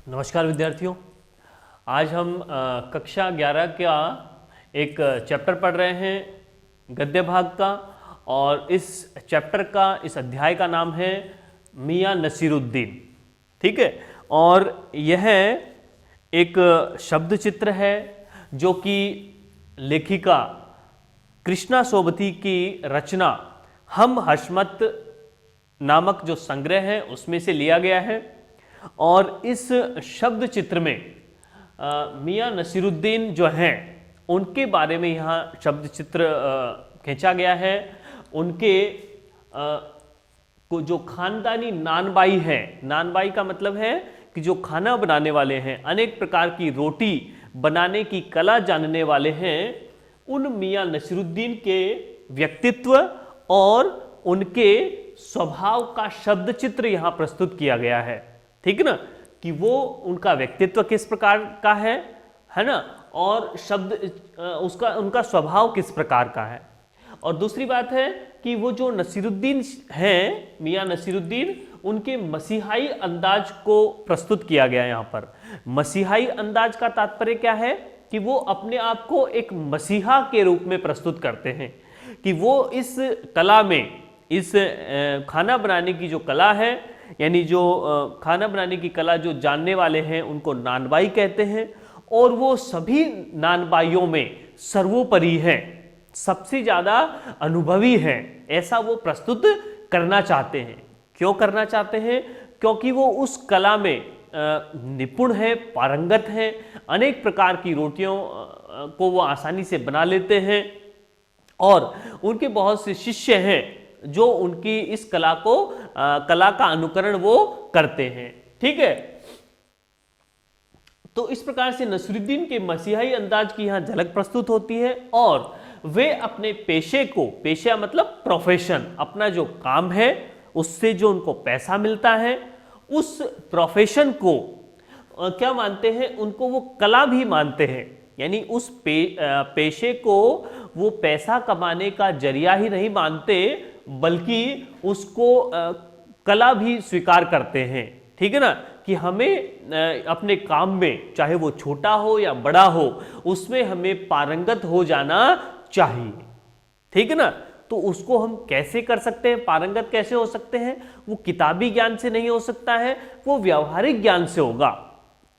नमस्कार विद्यार्थियों। आज हम कक्षा 11 का एक चैप्टर पढ़ रहे हैं गद्य भाग का, और इस चैप्टर का इस अध्याय का नाम है मियां नसीरुद्दीन। ठीक है, और यह एक शब्द चित्र है जो कि लेखिका कृष्णा सोबती की रचना हम हशमत नामक जो संग्रह है उसमें से लिया गया है। और इस शब्द चित्र में मियां नसीरुद्दीन जो हैं उनके बारे में यहाँ शब्द चित्र खींचा गया है। उनके को जो खानदानी नानबाई हैं, नानबाई का मतलब है कि जो खाना बनाने वाले हैं, अनेक प्रकार की रोटी बनाने की कला जानने वाले हैं, उन मियां नसीरुद्दीन के व्यक्तित्व और उनके स्वभाव का शब्द चित्र यहाँ प्रस्तुत किया गया है। ठीक है ना, कि वो उनका व्यक्तित्व किस प्रकार का है ना, और शब्द उनका स्वभाव किस प्रकार का है। और दूसरी बात है कि वो जो नसीरुद्दीन हैं, मियां नसीरुद्दीन, उनके मसीहाई अंदाज को प्रस्तुत किया गया यहाँ पर। मसीहाई अंदाज का तात्पर्य क्या है कि वो अपने आप को एक मसीहा के रूप में प्रस्तुत करते हैं, कि वो इस कला में, इस खाना बनाने की जो कला है, यानी जो खाना बनाने की कला जो जानने वाले हैं उनको नानबाई कहते हैं, और वो सभी नानबाइयों में सर्वोपरि हैं, सबसे ज़्यादा अनुभवी हैं, ऐसा वो प्रस्तुत करना चाहते हैं। क्यों करना चाहते हैं? क्योंकि वो उस कला में निपुण है, पारंगत हैं, अनेक प्रकार की रोटियों को वो आसानी से बना लेते हैं, और उनके बहुत से शिष्य हैं जो उनकी इस कला का अनुकरण वो करते हैं। ठीक है, तो इस प्रकार से नसीरुद्दीन के मसीहाई अंदाज की यहां झलक प्रस्तुत होती है। और वे अपने पेशे को, पेशा मतलब प्रोफेशन, अपना जो काम है उससे जो उनको पैसा मिलता है, उस प्रोफेशन को क्या मानते हैं? उनको वो कला भी मानते हैं। यानी उस पेशे को वो पैसा कमाने का जरिया ही नहीं मानते, बल्कि उसको कला भी स्वीकार करते हैं। ठीक है ना, कि हमें अपने काम में, चाहे वो छोटा हो या बड़ा हो, उसमें हमें पारंगत हो जाना चाहिए। ठीक है ना, तो उसको हम कैसे कर सकते हैं? पारंगत कैसे हो सकते हैं? वो किताबी ज्ञान से नहीं हो सकता है, वो व्यावहारिक ज्ञान से होगा।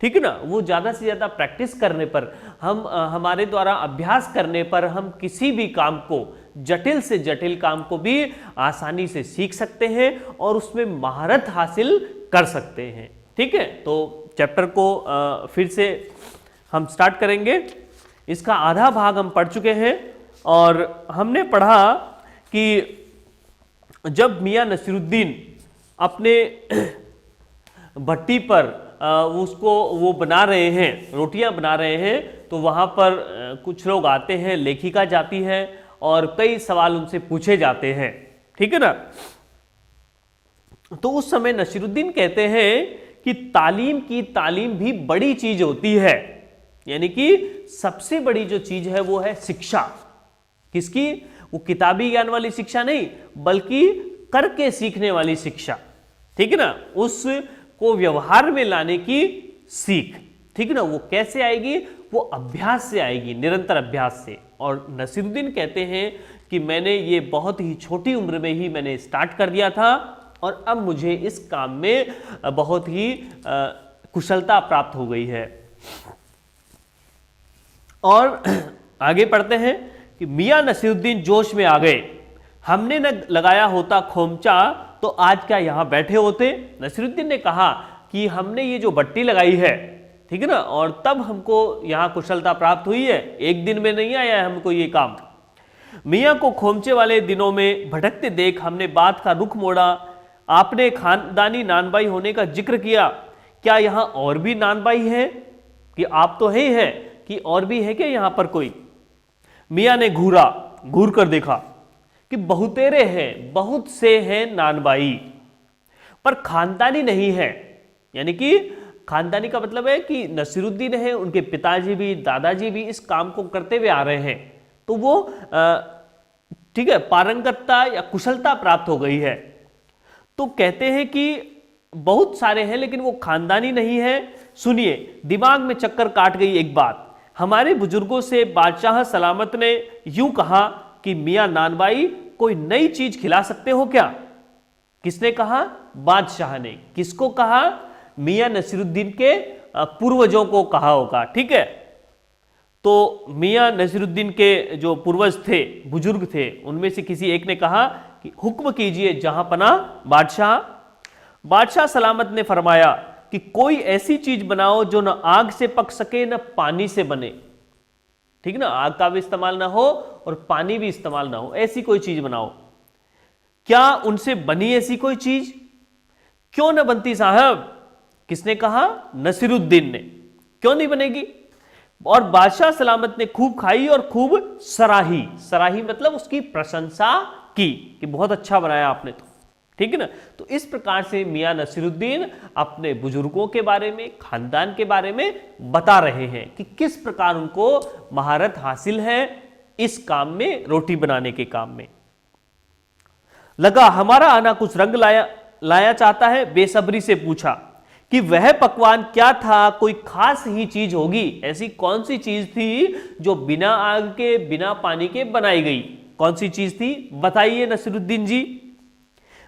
ठीक है ना, वो ज़्यादा से ज़्यादा प्रैक्टिस करने पर, हमारे द्वारा अभ्यास करने पर हम किसी भी काम को, जटिल से जटिल काम को भी आसानी से सीख सकते हैं और उसमें महारत हासिल कर सकते हैं। ठीक है, तो चैप्टर को फिर से हम स्टार्ट करेंगे। इसका आधा भाग हम पढ़ चुके हैं, और हमने पढ़ा कि जब मियां नसीरुद्दीन अपने भट्टी पर उसको वो बना रहे हैं, रोटियां बना रहे हैं, तो वहाँ पर कुछ लोग आते हैं, लेखिका जाती है और कई सवाल उनसे पूछे जाते हैं। ठीक है ना, तो उस समय नसीरुद्दीन कहते हैं कि तालीम की तालीम भी बड़ी चीज होती है। यानी कि सबसे बड़ी जो चीज है वो है शिक्षा। किसकी? वो किताबी ज्ञान वाली शिक्षा नहीं, बल्कि करके सीखने वाली शिक्षा। ठीक है ना, उसको व्यवहार में लाने की सीख। ठीक है ना, वो कैसे आएगी? वो अभ्यास से आएगी, निरंतर अभ्यास से। और नसीरुद्दीन कहते हैं कि मैंने ये बहुत ही छोटी उम्र में ही मैंने स्टार्ट कर दिया था, और अब मुझे इस काम में बहुत ही कुशलता प्राप्त हो गई है। और आगे पढ़ते हैं कि मियां नसीरुद्दीन जोश में आ गए। हमने न लगाया होता खोमचा तो आज क्या यहाँ बैठे होते। नसीरुद्दीन ने कहा कि हमने ये जो भट्टी लगाई है, ठीक है ना, और तब हमको यहाँ कुशलता प्राप्त हुई है, एक दिन में नहीं आया है हमको ये काम। मियां को खोमचे वाले दिनों में भटकते देख हमने बात का रुख मोड़ा। आपने खानदानी नानबाई होने का जिक्र किया, क्या यहाँ और भी नानबाई है? कि आप तो है ही है, कि और भी है क्या यहाँ पर कोई? मियां ने घूर कर देखा कि बहुतेरे हैं, बहुत से हैं नानबाई, पर खानदानी नहीं है। यानी कि खानदानी का मतलब है कि नसीरुद्दीन है, उनके पिताजी भी, दादाजी भी इस काम को करते हुए आ रहे हैं, तो वो ठीक है, पारंगतता या कुशलता प्राप्त हो गई है। तो कहते हैं कि बहुत सारे हैं लेकिन वो खानदानी नहीं है। सुनिए, दिमाग में चक्कर काट गई एक बात। हमारे बुजुर्गों से बादशाह सलामत ने यूं कहा कि मियां नानबाई कोई नई चीज खिला सकते हो क्या? किसने कहा? बादशाह ने। किसको कहा? मियां नसीरुद्दीन के पूर्वजों को कहा होगा, ठीक है। तो मियां नसीरुद्दीन के जो पूर्वज थे, बुजुर्ग थे, उनमें से किसी एक ने कहा कि हुक्म कीजिए जहांपना बादशाह। बादशाह सलामत ने फरमाया कि कोई ऐसी चीज बनाओ जो न आग से पक सके न पानी से बने, ठीक ना, आग का भी इस्तेमाल ना हो और पानी भी इस्तेमाल ना हो, ऐसी कोई चीज बनाओ। क्या उनसे बनी ऐसी कोई चीज? क्यों न बनती साहब? किसने कहा? नसीरुद्दीन ने। क्यों नहीं बनेगी? और बादशाह सलामत ने खूब खाई और खूब सराही। सराही मतलब उसकी प्रशंसा की कि बहुत अच्छा बनाया आपने, तो ठीक है ना। तो इस प्रकार से मियां नसीरुद्दीन अपने बुजुर्गों के बारे में, खानदान के बारे में बता रहे हैं कि किस प्रकार उनको महारत हासिल है इस काम में, रोटी बनाने के काम में। लगा हमारा आना कुछ रंग लाया चाहता है, बेसब्री से पूछा कि वह पकवान क्या था, कोई खास ही चीज होगी। ऐसी कौन सी चीज थी जो बिना आग के, बिना पानी के बनाई गई? कौन सी चीज थी, बताइए नसीरुद्दीन जी।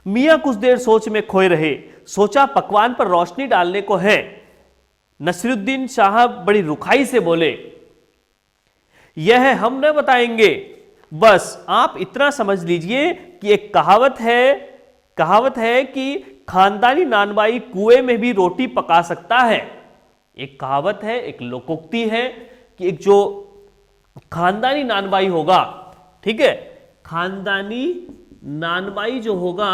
मियां कुछ देर सोच में खोए रहे। सोचा पकवान पर रोशनी डालने को है। नसीरुद्दीन साहब बड़ी रुखाई से बोले, यह हम न बताएंगे, बस आप इतना समझ लीजिए कि एक कहावत है कि खानदानी नानबाई कुएं में भी रोटी पका सकता है। एक कहावत है, एक लोकोक्ति है कि एक जो खानदानी नानबाई होगा, ठीक है, खानदानी नानबाई जो होगा,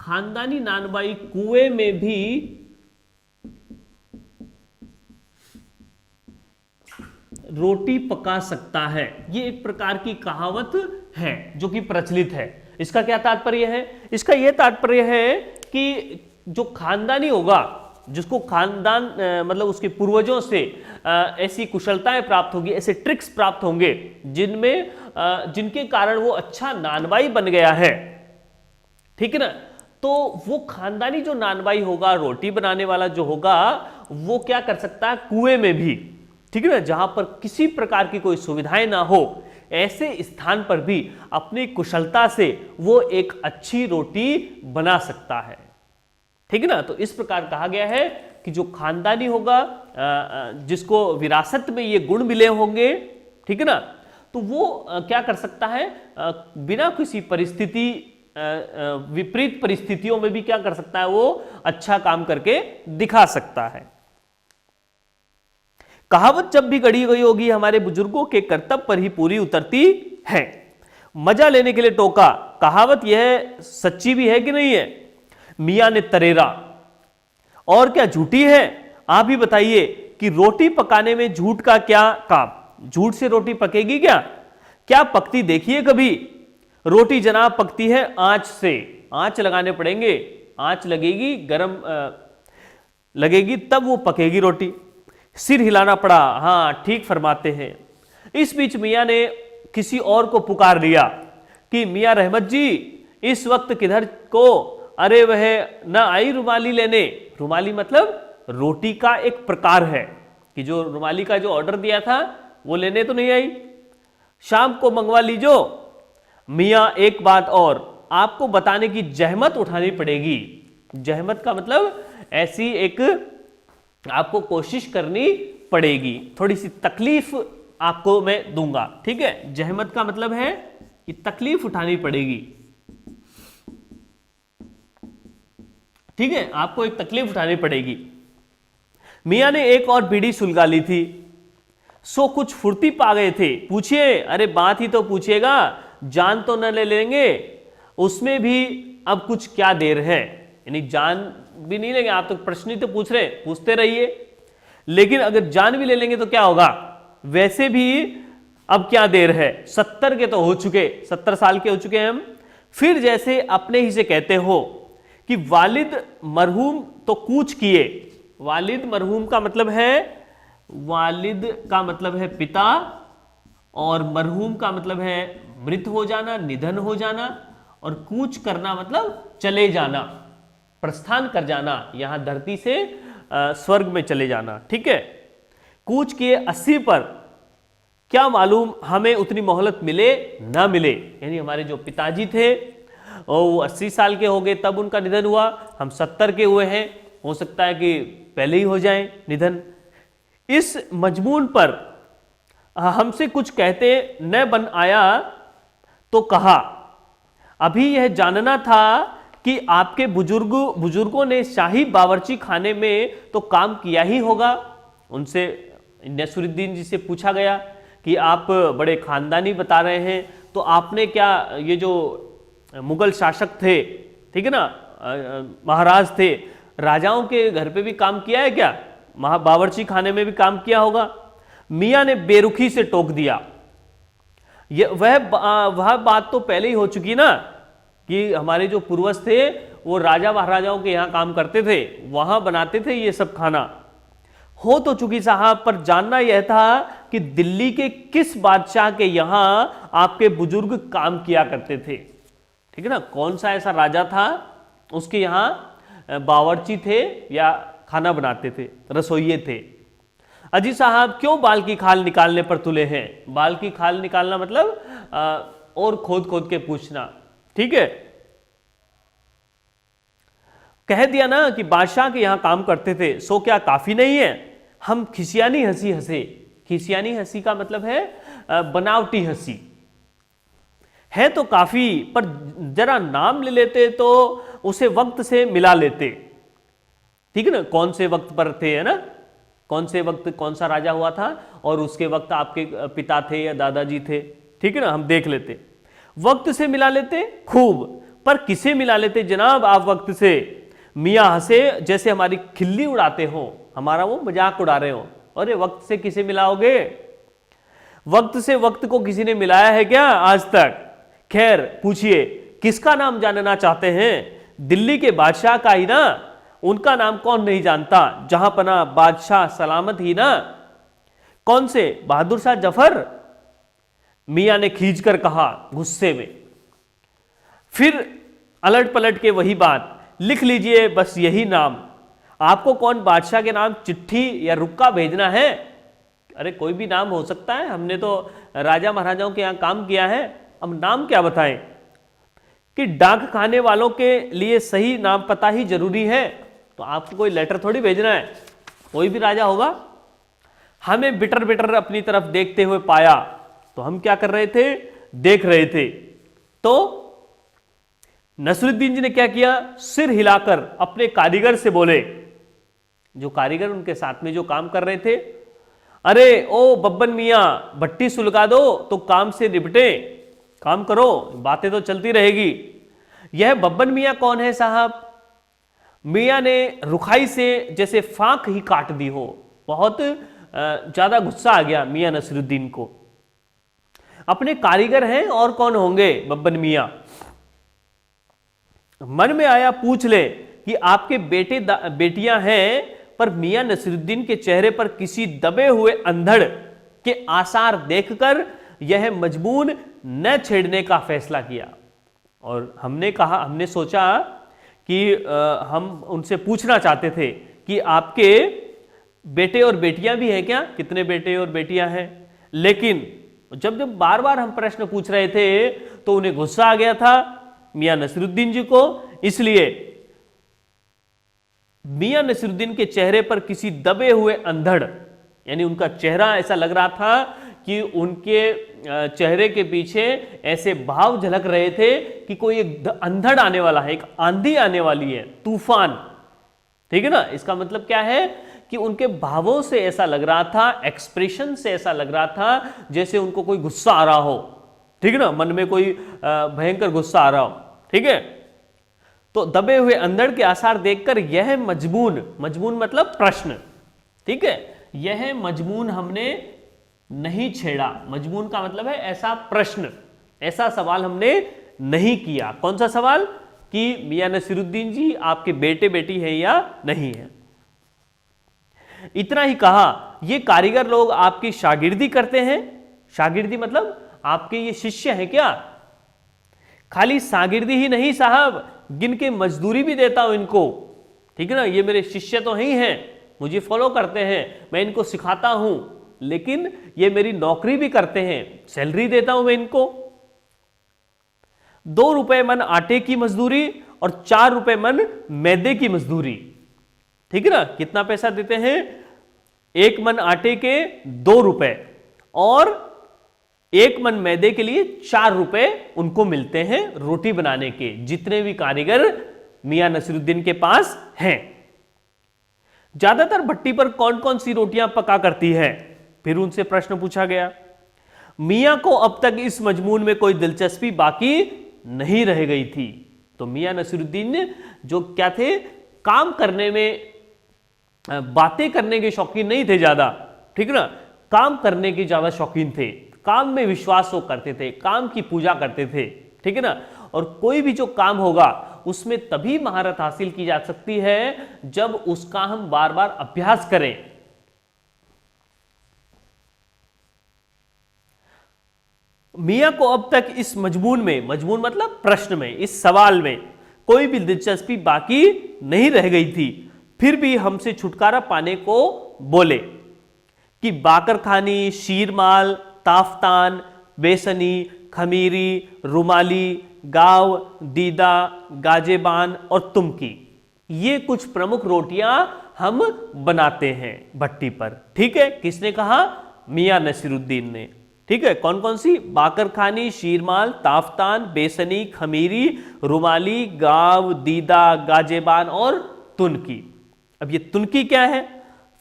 खानदानी नानबाई कुएं में भी रोटी पका सकता है। ये एक प्रकार की कहावत है जो कि प्रचलित है। इसका क्या तात्पर्य है? इसका यह तात्पर्य है कि जो खानदानी होगा, जिसको खानदान मतलब उसके पूर्वजों से ऐसी कुशलताएं प्राप्त होगी, ऐसे ट्रिक्स प्राप्त होंगे जिनके कारण वो अच्छा नानबाई बन गया है, ठीक है ना। तो वो खानदानी जो नानबाई होगा, रोटी बनाने वाला जो होगा, वो क्या कर सकता है, कुएं में भी, ठीक है ना, जहां पर किसी प्रकार की कोई सुविधाएं ना हो, ऐसे स्थान पर भी अपनी कुशलता से वो एक अच्छी रोटी बना सकता है, ठीक है ना। तो इस प्रकार कहा गया है कि जो खानदानी होगा, जिसको विरासत में ये गुण मिले होंगे, ठीक है ना, तो वो क्या कर सकता है, बिना किसी विपरीत परिस्थितियों में भी क्या कर सकता है, वो अच्छा काम करके दिखा सकता है। कहावत जब भी गढ़ी गई होगी हमारे बुजुर्गों के कर्तव्य पर ही पूरी उतरती है। मजा लेने के लिए टोका, कहावत यह सच्ची भी है कि नहीं है? मियां ने तरेरा, और क्या झूठी है? आप ही बताइए कि रोटी पकाने में झूठ का क्या काम? झूठ से रोटी पकेगी क्या? क्या पकती देखिए कभी? रोटी जनाब पकती है आंच से। आंच लगाने पड़ेंगे, आंच लगेगी, गरम लगेगी, तब वो पकेगी रोटी। सिर हिलाना पड़ा, हाँ ठीक फरमाते हैं। इस बीच मियां ने किसी और को पुकार लिया कि मियां रहमत जी, इस वक्त किधर को? अरे वह ना आई रुमाली लेने। रुमाली मतलब रोटी का एक प्रकार है कि जो रुमाली का जो ऑर्डर दिया था वो लेने तो नहीं आई, शाम को मंगवा लीजो। मियां एक बात और आपको बताने की जहमत उठानी पड़ेगी। जहमत का मतलब ऐसी एक आपको कोशिश करनी पड़ेगी, थोड़ी सी तकलीफ आपको मैं दूंगा, ठीक है। जहमत का मतलब है कि तकलीफ उठानी पड़ेगी, ठीक है, आपको एक तकलीफ उठानी पड़ेगी। मियां ने एक और बीड़ी सुलगा ली थी, सो कुछ फुर्ती पा गए थे। पूछिए, अरे बात ही तो पूछिएगा, जान तो न ले लेंगे, उसमें भी अब कुछ क्या देर है। यानी जान भी नहीं लेंगे, आप तो प्रश्न ही तो पूछ रहे, पूछते रहिए, लेकिन अगर जान भी ले लेंगे तो क्या होगा? वैसे भी अब क्या देर है, 70 के तो हो चुके, 70 साल के हो चुके हैं हम। फिर जैसे अपने ही से कहते हो कि वालिद मरहूम तो कूच किए। वालिद मरहूम का मतलब है, वालिद का मतलब है पिता, और मरहूम का मतलब है मृत हो जाना, निधन हो जाना, और कूच करना मतलब चले जाना, प्रस्थान कर जाना, यहां धरती से स्वर्ग में चले जाना। ठीक है, कूच किए 80 पर, क्या मालूम हमें उतनी मोहलत मिले ना मिले। यानी हमारे जो पिताजी थे और वो 80 साल के हो गए तब उनका निधन हुआ, हम 70 के हुए हैं, हो सकता है कि पहले ही हो जाए निधन। इस मजमून पर हमसे कुछ कहते न बन आया तो कहा, अभी यह जानना था कि आपके बुजुर्गों ने शाही बावर्ची खाने में तो काम किया ही होगा। उनसे नसरुद्दीन जी से पूछा गया कि आप बड़े खानदानी बता रहे हैं, तो आपने क्या ये जो मुगल शासक थे, ठीक है ना, महाराज थे, राजाओं के घर पे भी काम किया है क्या? बावर्ची खाने में भी काम किया होगा। मियाँ ने बेरुखी से टोक दिया, वह बात तो पहले ही हो चुकी ना कि हमारे जो पूर्वज थे वो राजा महाराजाओं के यहाँ काम करते थे, वहां बनाते थे ये सब खाना। हो तो चुकी साहब, पर जानना यह था कि दिल्ली के किस बादशाह के यहाँ आपके बुजुर्ग काम किया करते थे। ठीक है ना, कौन सा ऐसा राजा था उसके यहाँ बावर्ची थे या खाना बनाते थे, रसोइये थे। अजी साहब क्यों बाल की खाल निकालने पर तुले हैं? बाल की खाल निकालना मतलब और खोद खोद के पूछना। ठीक है, कह दिया ना कि बादशाह के यहां काम करते थे, सो क्या काफी नहीं है? हम खिसियानी हंसी हंसे। खिसियानी हंसी का मतलब है बनावटी हंसी। है तो काफी, पर जरा नाम ले लेते तो उसे वक्त से मिला लेते। ठीक है ना, कौन से वक्त पर थे, है ना, कौन से वक्त कौन सा राजा हुआ था और उसके वक्त आपके पिता थे या दादाजी थे। ठीक है ना, हम देख लेते। वक्त से मिला लेते खूब, पर किसे मिला लेते जनाब आप वक्त से? मियाँ हंसे जैसे हमारी खिल्ली उड़ाते हो, हमारा वो मजाक उड़ा रहे हो। अरे वक्त से किसे मिलाओगे? वक्त से वक्त को किसी ने मिलाया है क्या आज तक? खैर पूछिए, किसका नाम जानना चाहते हैं? दिल्ली के बादशाह का ही ना, उनका नाम कौन नहीं जानता? जहां पना बादशाह सलामत ही ना। कौन से? बहादुर शाह जफर? मियाँ ने खींचकर कहा गुस्से में। फिर अलट पलट के वही बात, लिख लीजिए बस यही नाम। आपको कौन बादशाह के नाम चिट्ठी या रुक्का भेजना है? अरे कोई भी नाम हो सकता है, हमने तो राजा महाराजाओं के यहाँ काम किया है, अब नाम क्या बताएं? कि डाक खाने वालों के लिए सही नाम पता ही जरूरी है, तो आपको कोई लेटर थोड़ी भेजना है, कोई भी राजा होगा। हमें बिटर बिटर अपनी तरफ देखते हुए पाया, तो हम क्या कर रहे थे? देख रहे थे। तो नसरुद्दीन जी ने क्या किया? सिर हिलाकर अपने कारीगर से बोले, जो कारीगर उनके साथ में जो काम कर रहे थे, अरे ओ बब्बन मियाँ, भट्टी सुलगा दो तो काम से निपटे, काम करो, बातें तो चलती रहेगी। यह बब्बन मियाँ कौन है साहब? मियाँ ने रुखाई से जैसे फांक ही काट दी हो, बहुत ज्यादा गुस्सा आ गया मियाँ नसरुद्दीन को। अपने कारीगर हैं और कौन होंगे बब्बन मियाँ? मन में आया पूछ ले कि आपके बेटे बेटियां हैं, पर मियां नसरुद्दीन के चेहरे पर किसी दबे हुए अंधड़ के आसार देखकर यह मजबून न छेड़ने का फैसला किया। और हमने सोचा कि हम उनसे पूछना चाहते थे कि आपके बेटे और बेटियां भी हैं क्या? कितने बेटे और बेटियां हैं? लेकिन जब जब बार बार हम प्रश्न पूछ रहे थे तो उन्हें गुस्सा आ गया था मियां नसरुद्दीन जी को। इसलिए मियां नसरुद्दीन के चेहरे पर किसी दबे हुए अंधड़, यानी उनका चेहरा ऐसा लग रहा था कि उनके चेहरे के पीछे ऐसे भाव झलक रहे थे कि कोई एक अंधड़ आने वाला है, एक आंधी आने वाली है, तूफान। ठीक है ना, इसका मतलब क्या है कि उनके भावों से ऐसा लग रहा था, एक्सप्रेशन से ऐसा लग रहा था जैसे उनको कोई गुस्सा आ रहा हो। ठीक है ना, मन में कोई भयंकर गुस्सा आ रहा हो। ठीक है, तो दबे हुए अंधड़ के आसार देखकर यह मजमून मतलब प्रश्न, ठीक है, यह मजमून हमने नहीं छेड़ा। मजमून का मतलब है ऐसा प्रश्न, ऐसा सवाल हमने नहीं किया। कौन सा सवाल? कि मियां नसीरुद्दीन जी आपके बेटे बेटी हैं या नहीं है। इतना ही कहा, ये कारीगर लोग आपकी शागिर्दी करते हैं? शागिर्दी मतलब आपके ये शिष्य हैं क्या? खाली शागिर्दी ही नहीं साहब, गिन के मजदूरी भी देता हूं इनको, ठीक है ना। ये मेरे शिष्य तो ही हैं, मुझे फॉलो करते हैं, मैं इनको सिखाता हूं, लेकिन ये मेरी नौकरी भी करते हैं, सैलरी देता हूं मैं इनको। 2 रुपए मन आटे की मजदूरी और 4 रुपए मन मैदे की मजदूरी, ठीक है ना। कितना पैसा देते हैं? 1 मन आटे के 2 रुपए और 1 मन मैदे के लिए 4 रुपए उनको मिलते हैं रोटी बनाने के, जितने भी कारीगर मियां नसीरुद्दीन के पास हैं। ज्यादातर भट्टी पर कौन कौन सी रोटियां पका करती है? फिर उनसे प्रश्न पूछा गया। मियां को अब तक इस मजमून में कोई दिलचस्पी बाकी नहीं रह गई थी। तो मियां नसीरुद्दीन जो क्या थे, काम करने में, बातें करने के शौकीन नहीं थे ज्यादा, ठीक है ना, काम करने के ज्यादा शौकीन थे, काम में विश्वास वो करते थे, काम की पूजा करते थे, ठीक है ना। और कोई भी जो काम होगा उसमें तभी महारत हासिल की जा सकती है जब उसका हम बार बार अभ्यास करें। मियां को अब तक इस मजमून में, मजमून मतलब प्रश्न में, इस सवाल में कोई भी दिलचस्पी बाकी नहीं रह गई थी। फिर भी हमसे छुटकारा पाने को बोले कि बाकरखानी, शीरमाल, ताफ्तान, बेसनी, खमीरी, रुमाली, गाव, दीदा, गाजेबान और तुमकी, ये कुछ प्रमुख रोटियां हम बनाते हैं भट्टी पर, ठीक है। किसने कहा? मियां नसीरुद्दीन ने, ठीक है। कौन कौन सी? बाकरखानी, शीरमाल, ताफ्तान, बेसनी, खमीरी, रुमाली, गाव, दीदा, गाजेबान और तुनकी। अब ये तुनकी क्या है?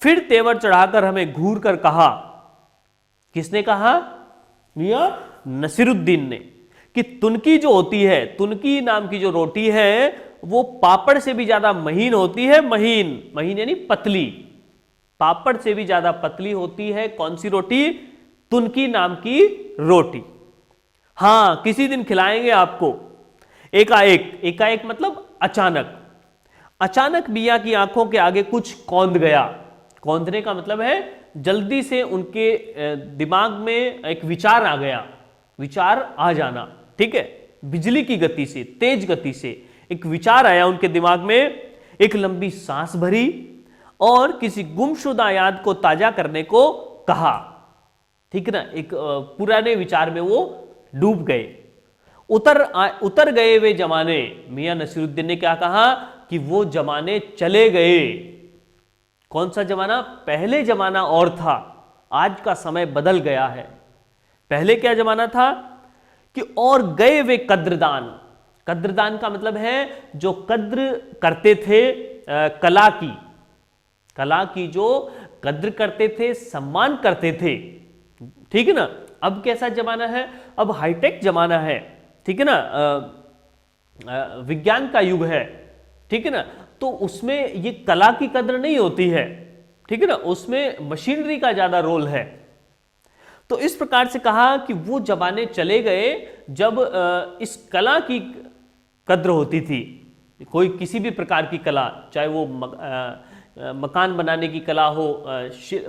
फिर तेवर चढ़ाकर हमें घूर कर कहा। किसने कहा? मियां नसीरुद्दीन ने, कि तुनकी जो होती है, तुनकी नाम की जो रोटी है वो पापड़ से भी ज्यादा महीन होती है। महीन, महीन यानी पतली, पापड़ से भी ज्यादा पतली होती है। कौन सी रोटी? तुनकी नाम की रोटी। हां, किसी दिन खिलाएंगे आपको। एकाएक, एकाएक मतलब अचानक, अचानक मियां की आंखों के आगे कुछ कौंध गया। कौंधने का मतलब है जल्दी से उनके दिमाग में एक विचार आ गया, विचार आ जाना, ठीक है। बिजली की गति से, तेज गति से एक विचार आया उनके दिमाग में। एक लंबी सांस भरी और किसी गुमशुदा याद को ताजा करने को कहा, ठीक है ना। एक पुराने विचार में वो डूब गए। उतर गए वे जमाने। मियां नसीरुद्दीन ने क्या कहा कि वो जमाने चले गए। कौन सा जमाना? पहले जमाना और था, आज का समय बदल गया है। पहले क्या जमाना था कि और गए वे कद्रदान। कद्रदान का मतलब है जो कद्र करते थे कला की, कला की जो कद्र करते थे, सम्मान करते थे, ठीक है ना। अब कैसा जमाना है? अब हाईटेक जमाना है, ठीक है ना, विज्ञान का युग है, ठीक है ना। तो उसमें ये कला की कद्र नहीं होती है, ठीक है ना, उसमें मशीनरी का ज्यादा रोल है। तो इस प्रकार से कहा कि वो जमाने चले गए जब इस कला की कद्र होती थी। कोई किसी भी प्रकार की कला, चाहे वो मकान बनाने की कला हो,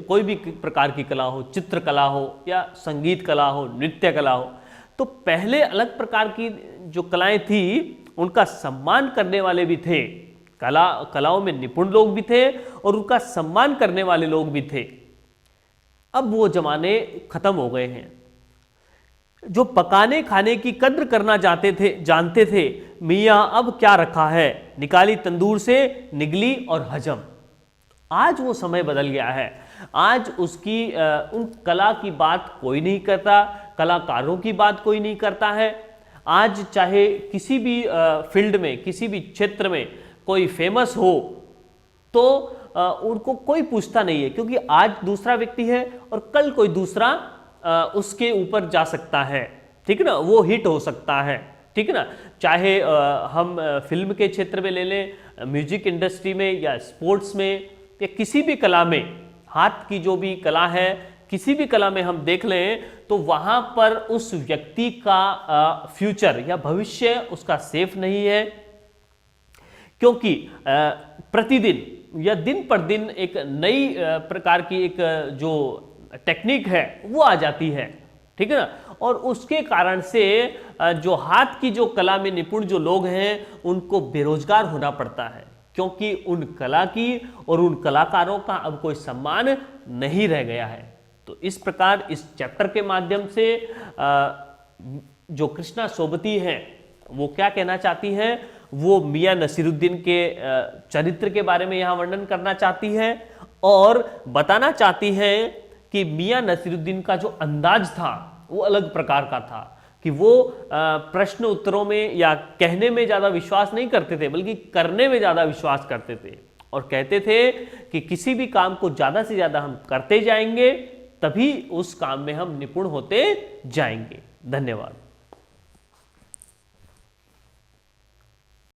कोई भी प्रकार की कला हो, चित्रकला हो या संगीत कला हो, नृत्य कला हो, तो पहले अलग प्रकार की जो कलाएं थी उनका सम्मान करने वाले भी थे, कलाओं में निपुण लोग भी थे और उनका सम्मान करने वाले लोग भी थे। अब वो जमाने खत्म हो गए हैं। जो पकाने खाने की कद्र करना जानते थे, मियां अब क्या रखा है, निकाली तंदूर से निगली और हजम। आज वो समय बदल गया है। आज उसकी उन कला की बात कोई नहीं करता, कलाकारों की बात कोई नहीं करता है। आज चाहे किसी भी फील्ड में, किसी भी क्षेत्र में कोई फेमस हो तो उनको कोई पूछता नहीं है, क्योंकि आज दूसरा व्यक्ति है और कल कोई दूसरा उसके ऊपर जा सकता है, ठीक है ना, वो हिट हो सकता है, ठीक है ना। चाहे हम फिल्म के क्षेत्र में ले लें, म्यूजिक इंडस्ट्री में या स्पोर्ट्स में या किसी भी कला में, हाथ की जो भी कला है, किसी भी कला में हम देख लें तो वहां पर उस व्यक्ति का फ्यूचर या भविष्य उसका सेफ नहीं है, क्योंकि प्रतिदिन या दिन पर दिन एक नई प्रकार की एक जो टेक्निक है वो आ जाती है, ठीक है ना। और उसके कारण से जो हाथ की जो कला में निपुण जो लोग हैं उनको बेरोजगार होना पड़ता है, क्योंकि उन कला की और उन कलाकारों का अब कोई सम्मान नहीं रह गया है। तो इस प्रकार इस चैप्टर के माध्यम से जो कृष्णा सोबती हैं वो क्या कहना चाहती हैं, वो मियां नसीरुद्दीन के चरित्र के बारे में यहाँ वर्णन करना चाहती है और बताना चाहती है कि मियां नसीरुद्दीन का जो अंदाज था वो अलग प्रकार का था, कि वो प्रश्न उत्तरों में या कहने में ज़्यादा विश्वास नहीं करते थे बल्कि करने में ज़्यादा विश्वास करते थे, और कहते थे कि किसी भी काम को ज़्यादा से ज़्यादा हम करते जाएंगे तभी उस काम में हम निपुण होते जाएंगे। धन्यवाद।